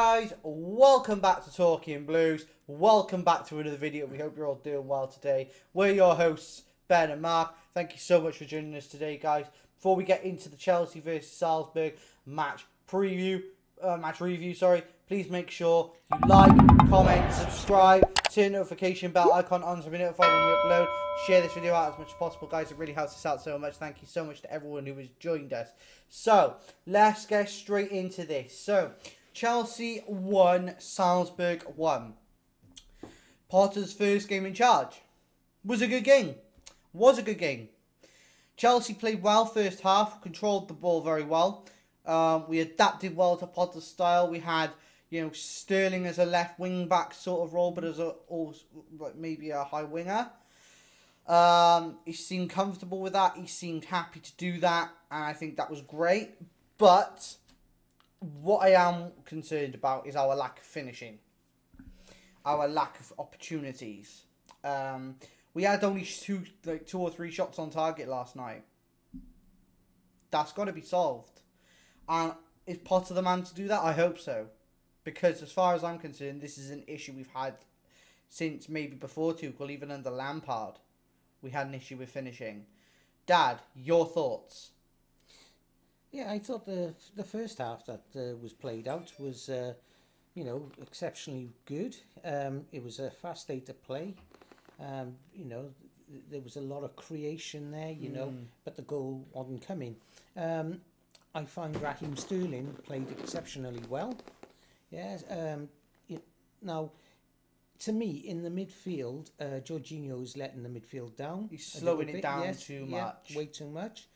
guys, welcome back to Talking Blues. Welcome back to another video. We hope you're all doing well today. We're your hosts, Ben and Mark. Thank you so much for joining us today, guys. Before we get into the Chelsea versus Salzburg match review, please make sure you like, comment, subscribe, turn the notification bell icon on to be notified when we upload. Share this video out as much as possible, guys. It really helps us out so much. Thank you so much to everyone who has joined us. So, let's get straight into this. So, Chelsea won, Salzburg won. Potter's first game in charge. Was a good game. Chelsea played well first half, controlled the ball very well. We adapted well to Potter's style. We had, Sterling as a left wing back sort of role, but as maybe a high winger. He seemed comfortable with that. He seemed happy to do that, and I think that was great. But what I am concerned about is our lack of finishing, our lack of opportunities. We had only two or three shots on target last night. That's got to be solved. And is Potter the man to do that? I hope so. Because as far as I'm concerned, this is an issue we've had since maybe before Tuchel, even under Lampard. We had an issue with finishing. Dad, your thoughts? Yeah, I thought the first half that was played out was, exceptionally good. It was a fast day to play. There was a lot of creation there, but the goal wasn't coming. I find Raheem Sterling played exceptionally well. Yes. Now, to me, in the midfield, Jorginho's letting the midfield down. He's slowing it down too much. Way too much.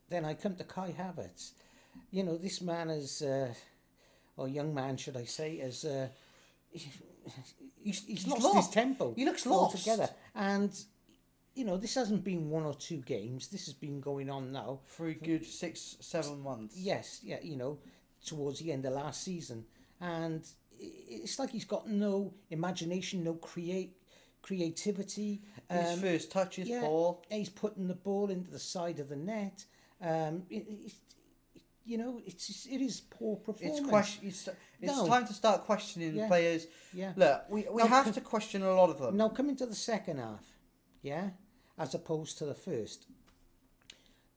Then I come to Kai Havertz. This man is, or young man, should I say, is he's lost his tempo. He looks lost altogether. And this hasn't been 1 or 2 games. This has been going on now for a good 6-7 months. Yes, yeah, towards the end of last season, and it's like he's got no imagination, no creativity. His first touch is ball. He's putting the ball into the side of the net. It is poor performance. It's time to start questioning players. Yeah. Look, we have to question a lot of them. Now, coming to the second half, as opposed to the first.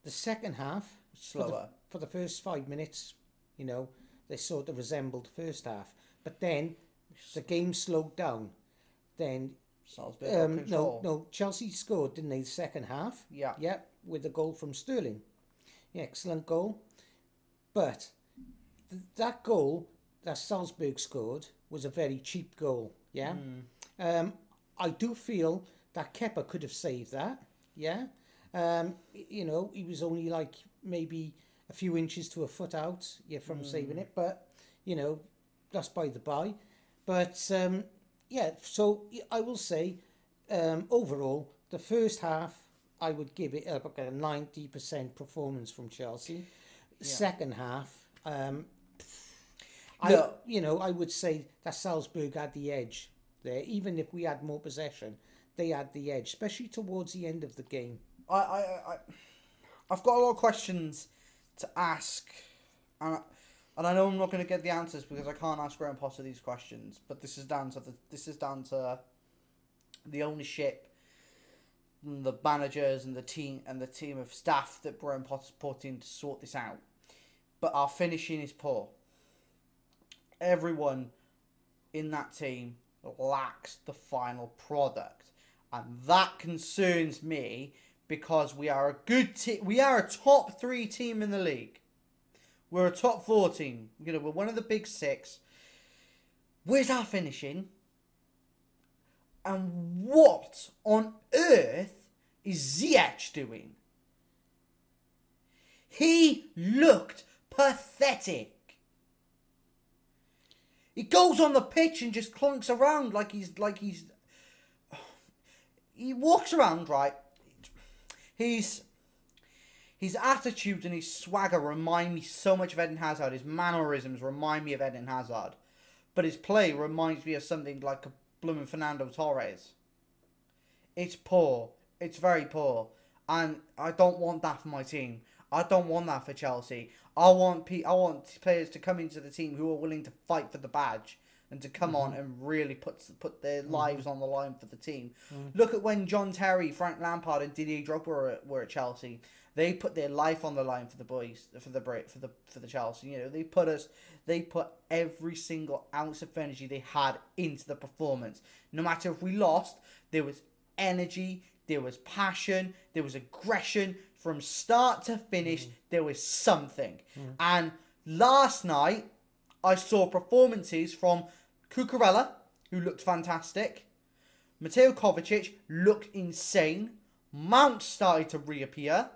The second half, slower. For the first 5 minutes, they sort of resembled the first half. But then the game slowed down. Then Salzburg no, Chelsea scored, didn't they, the second half? Yeah. Yeah, with a goal from Sterling. Yeah, excellent goal. But that goal that Salzburg scored was a very cheap goal. Yeah. I do feel that Kepa could have saved that. Yeah. He was only like maybe a few inches to a foot out from saving it, but that's by the by. But so I will say overall the first half I would give it a 90% performance from Chelsea. Second half I would say that Salzburg had the edge there. Even if we had more possession, they had the edge, especially towards the end of the game. I've got a lot of questions to ask, and I know I'm not going to get the answers because I can't ask Graham Potter these questions. But this is down to the ownership, and the managers, and the team of staff that Graham Potter's put in to sort this out. But our finishing is poor. Everyone in that team lacks the final product, and that concerns me. Because we are a good team. We are a top 3 team in the league. We're a top 4 team. We're one of the big 6. Where's our finishing? And what on earth is Ziyech doing? He looked pathetic. He goes on the pitch and just clunks around like he's. He walks around, right? His attitude and his swagger remind me so much of Eden Hazard. His mannerisms remind me of Eden Hazard. But his play reminds me of something like a blooming Fernando Torres. It's poor. It's very poor. And I don't want that for my team. I don't want that for Chelsea. I want players to come into the team who are willing to fight for the badge and to come on and really put their lives on the line for the team. Look at when John Terry, Frank Lampard, and Didier Drogba were at Chelsea. They put their life on the line for the boys, for the Chelsea. You know, they put every single ounce of energy they had into the performance. No matter if we lost, there was energy, there was passion, there was aggression from start to finish. There was something. And last night, I saw performances from Cucurella, who looked fantastic. Mateo Kovacic looked insane. Mount started to reappear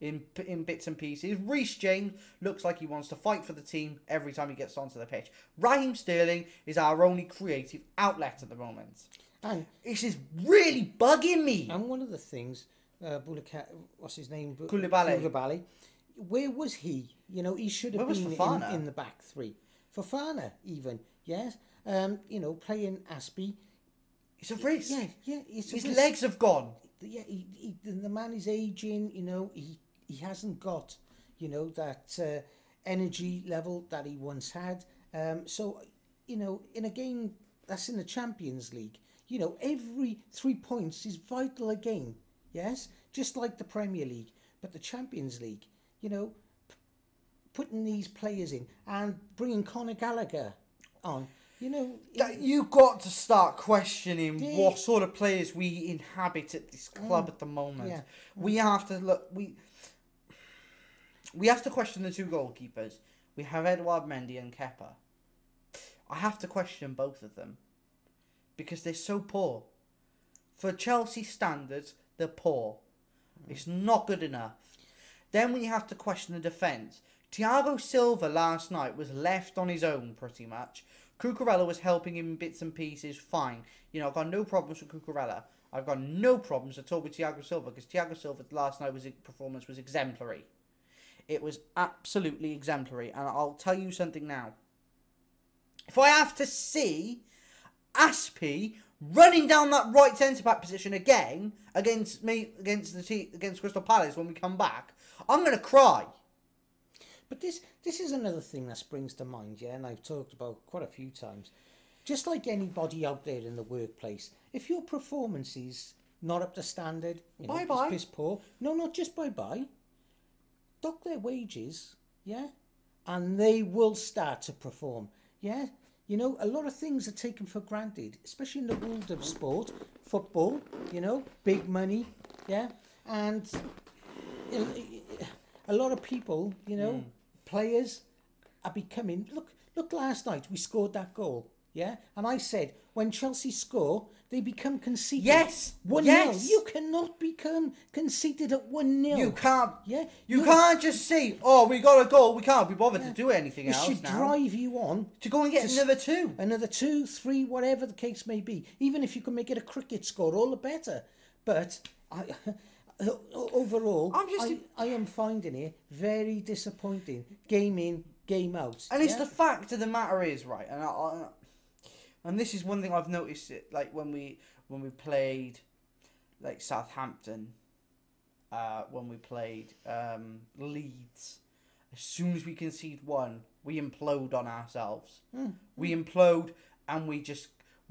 in bits and pieces. Reece James looks like he wants to fight for the team every time he gets onto the pitch. Raheem Sterling is our only creative outlet at the moment. And this is really bugging me. And one of the things, what's his name? Koulibaly. Where was he? You know, he should have been in the back three. Fofana, even, yes. You know, playing Aspie. It's a risk. Yeah. His legs have gone. Yeah, the man is aging. You know, he hasn't got, you know, that energy level that he once had. So, you know, in a game that's in the Champions League, you know, every 3 points is vital again. Yes, just like the Premier League, but the Champions League, you know, putting these players in and bringing Conor Gallagher on, you know, you got to start questioning what sort of players we inhabit at this club at the moment. Yeah. We have to look. We have to question the two goalkeepers. We have Edouard Mendy and Kepa. I have to question both of them because they're so poor. For Chelsea standards, they're poor. It's not good enough. Then we have to question the defence. Thiago Silva last night was left on his own pretty much. Cucurella was helping him in bits and pieces, fine. You know, I've got no problems with Cucurella. I've got no problems at all with Thiago Silva because Thiago Silva last night's performance was exemplary. It was absolutely exemplary. And I'll tell you something now. If I have to see Aspie running down that right centre-back position again against Crystal Palace when we come back, I'm going to cry. But this is another thing that springs to mind, yeah, and I've talked about quite a few times. Just like anybody out there in the workplace, if your performance is not up to standard, you know, it's piss poor. No, not just bye-bye. Dock their wages, yeah, and they will start to perform, yeah. You know, a lot of things are taken for granted, especially in the world of sport, football, you know, big money, yeah, and a lot of people, you know, players are becoming... Look, last night we scored that goal, yeah? And I said, when Chelsea score, they become conceited. Yes! 1-0. You cannot become conceited at 1-0. You can't. Yeah? You can't just say, oh, we got a goal, we can't be bothered to do anything else now. It should drive you on. To go and get another two. Another 2, 3, whatever the case may be. Even if you can make it a cricket score, all the better. But... overall, I am finding it very disappointing. Game in, game out. And it's the fact of the matter is, right, and this is one thing I've noticed, it like when we played like Southampton, when we played Leeds, as soon as we concede one, we implode on ourselves. We implode and we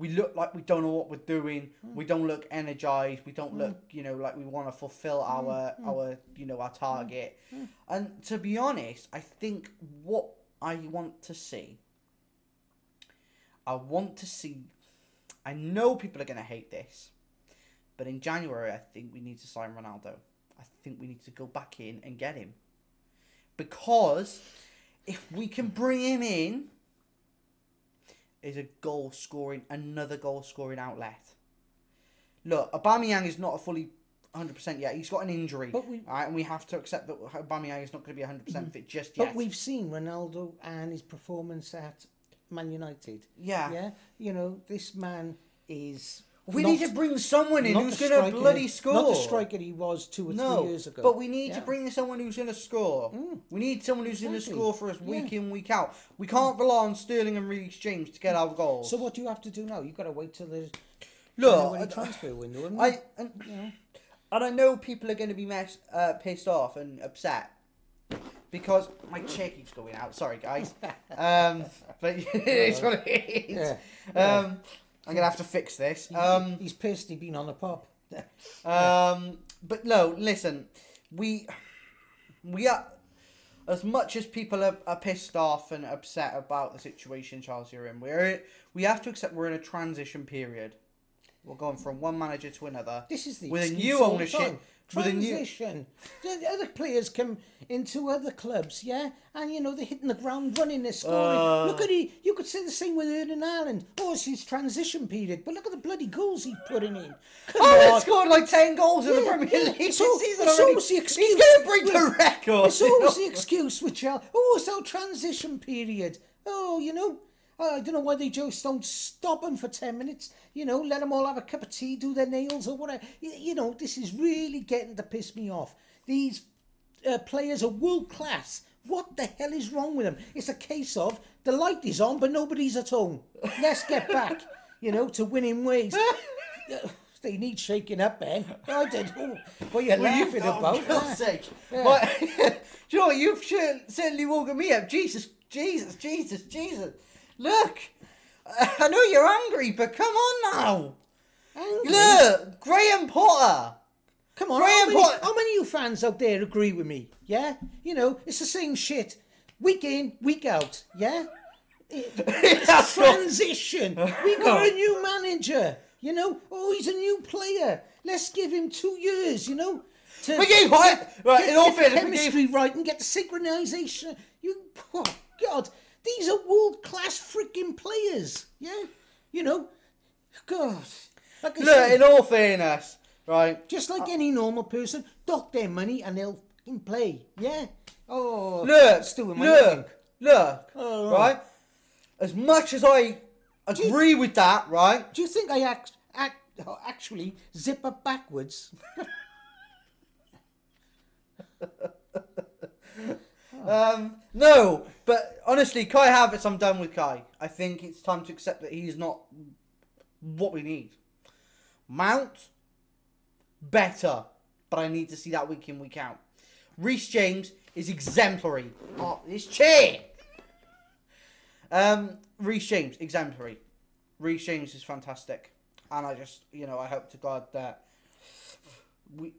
look like we don't know what we're doing. We don't look energized. We don't look, you know, like we want to fulfill our you know, our target. And to be honest, I think what I want to see, I know people are going to hate this, but in January, I think we need to sign Ronaldo. I think we need to go back in and get him. Because if we can bring him in, is another goal scoring outlet. Look, Aubameyang is not a fully 100% yet. He's got an injury, and we have to accept that Aubameyang is not going to be 100% fit just yet. But we've seen Ronaldo and his performance at Man United. Yeah. You know, this man is... We need to bring someone in who's going to bloody score. Not the striker he was 2 or 3 years ago. But we need to bring in someone who's going to score. We need someone who's going to score for us week in, week out. We can't rely on Sterling and Reece James to get our goals. So what do you have to do now? You've got to wait till the transfer window. And I know people are going to be pissed off and upset. because my chair keeps going out. Sorry, guys. But it's what it is. I'm gonna have to fix this. He's pissed. He's been on a pop. But no, listen, we are, as much as people are pissed off and upset about the situation Chelsea are in, we have to accept we're in a transition period. We're going from one manager to another. This is the with a new ownership. Transition. The other players come into other clubs, yeah, and they're hitting the ground running. They're scoring. Look at you could say the same with Erling Haaland. Oh, it's his transition period, but look at the bloody goals he's putting in. He scored like 10 goals in the Premier League this season already. He's going to break the record. It's always the excuse with Chelsea. Oh, it's our transition period. Oh, I don't know why they just don't stop them for 10 minutes. Let them all have a cup of tea, do their nails or whatever. This is really getting to piss me off. These players are world class. What the hell is wrong with them? It's a case of the light is on, but nobody's at home. Let's get back, to winning ways. They need shaking up, Ben. I don't know what you're laughing about. For God's sake. Yeah. But, do you know what? You've certainly woken me up. Jesus. Look, I know you're angry, but come on now. Angry? Look, Graham Potter. Come on, how many of you fans out there agree with me? Yeah? It's the same shit. Week in, week out. Yeah? It's a transition. We got a new manager. Oh, he's a new player. Let's give him 2 years, to we gave what? Right, in all fairness, chemistry right and get the synchronisation. Oh, God. These are world-class freaking players, yeah? God. Like look, in all fairness, right? Just like any normal person, dock their money and they'll play, yeah? Oh, look, right? As much as I agree with that, right? Do you think I actually zip up backwards? No, but honestly, Kai Havertz, I'm done with Kai. I think it's time to accept that he's not what we need. Mount, better, but I need to see that week in, week out. Reece James is exemplary. Oh, this chair! Reece James, exemplary. Reece James is fantastic. And I just, I hope to God that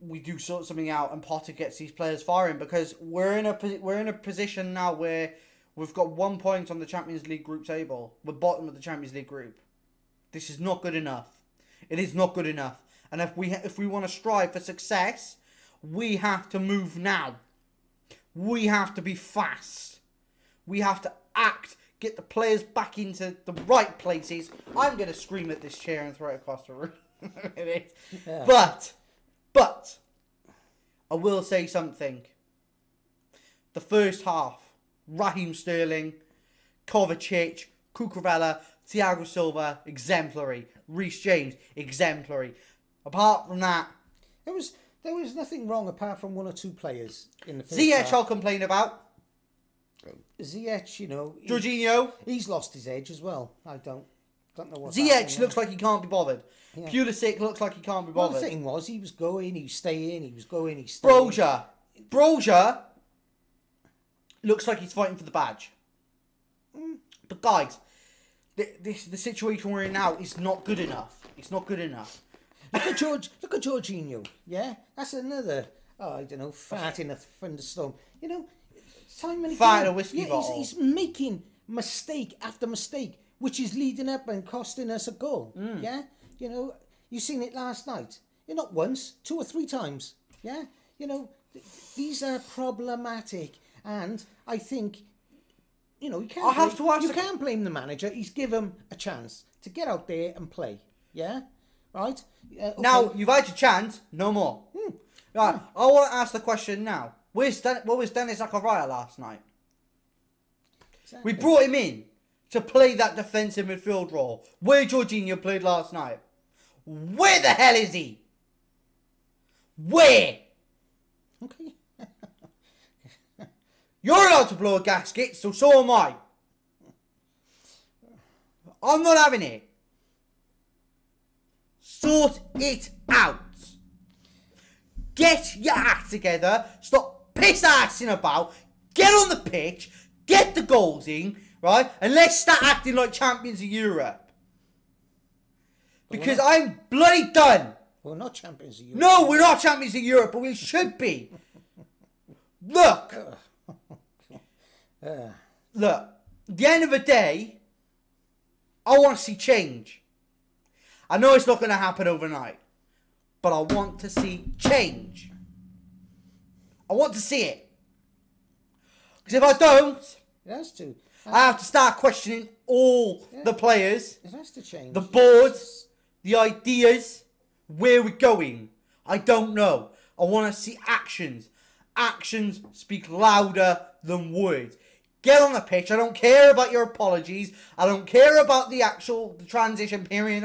we do sort something out and Potter gets these players firing, because we're in a position now where we've got 1 point on the Champions League group table. We're bottom of the Champions League group. This is not good enough. It is not good enough. And if we want to strive for success, we have to move now. We have to be fast. We have to act. Get the players back into the right places. I'm going to scream at this chair and throw it across the room. Yeah. But, I will say something. The first half, Raheem Sterling, Kovacic, Cucurella, Thiago Silva, exemplary. Reece James, exemplary. Apart from that, there was nothing wrong apart from 1 or 2 players in the first Ziyech half. I'll complain about. Ziyech, Jorginho. He's lost his edge as well. I don't know what. Ziyech looks like he can't be bothered. Yeah. Pulisic looks like he can't be bothered. Well, the thing was, he was going, he was staying, he was going, he's staying. Broja looks like he's fighting for the badge. But guys, the situation we're in now is not good enough. It's not good enough. Look at Jorginho. Yeah, that's another. I don't know, fart in a thunderstorm. Time and fart in a whiskey bottle. He's making mistake after mistake, which is leading up and costing us a goal. Yeah. You seen it last night. Not once, 2 or 3 times. Yeah, these are problematic, and I think, you can't blame the manager. He's given him a chance to get out there and play. Yeah, right. Okay. Now you've had your chance. No more. Right. I want to ask the question now. Where was Dennis Zakaria last night? Exactly. We brought him in to play that defensive midfield role where Jorginho played last night. Where the hell is he? Where? Okay. You're allowed to blow a gasket, so am I. I'm not having it. Sort it out. Get your act together. Stop piss-assing about. Get on the pitch, get the goals in, right? And let's start acting like champions of Europe. Because I'm bloody done. We're not champions of Europe. No, we're not champions of Europe, but we should be. Look. Look. At the end of the day, I want to see change. I know it's not going to happen overnight, but I want to see change. I want to see it. Because if I don't, it has to. I have to start questioning all the players. It has to change. The boards, the ideas, where we're going. I don't know. I want to see actions. Actions speak louder than words. Get on the pitch. I don't care about your apologies. I don't care about the transition period.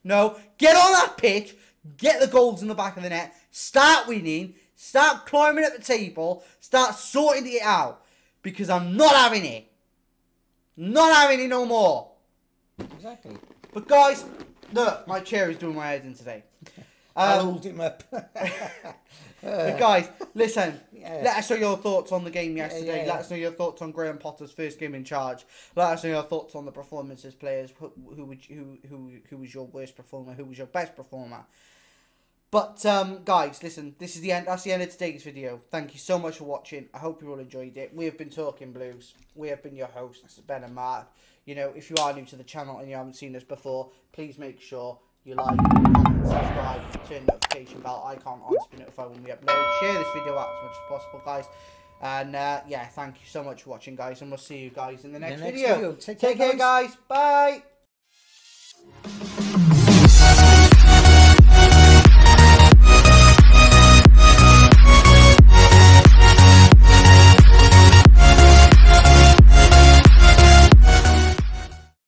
No, get on that pitch. Get the goals in the back of the net. Start winning. Start climbing at the table. Start sorting it out. Because I'm not having it. Not having it no more. Exactly. But guys, look, my chair is doing my head in today. I'll hold him up. But guys, listen. Let us know your thoughts on the game yesterday. Let us know your thoughts on Graham Potter's first game in charge. Let us know your thoughts on the performances, players. Who was your worst performer? Who was your best performer? But guys, listen. This is the end. That's the end of today's video. Thank you so much for watching. I hope you all enjoyed it. We have been Talking Blues. We have been your hosts, Ben and Mark. You know, if you are new to the channel and you haven't seen us before, please make sure you like, comment, subscribe, turn the notification bell icon on to be notified when we upload. Share this video out as much as possible, guys. And yeah, thank you so much for watching, guys, and we'll see you guys in the next video. Take care, guys. Bye.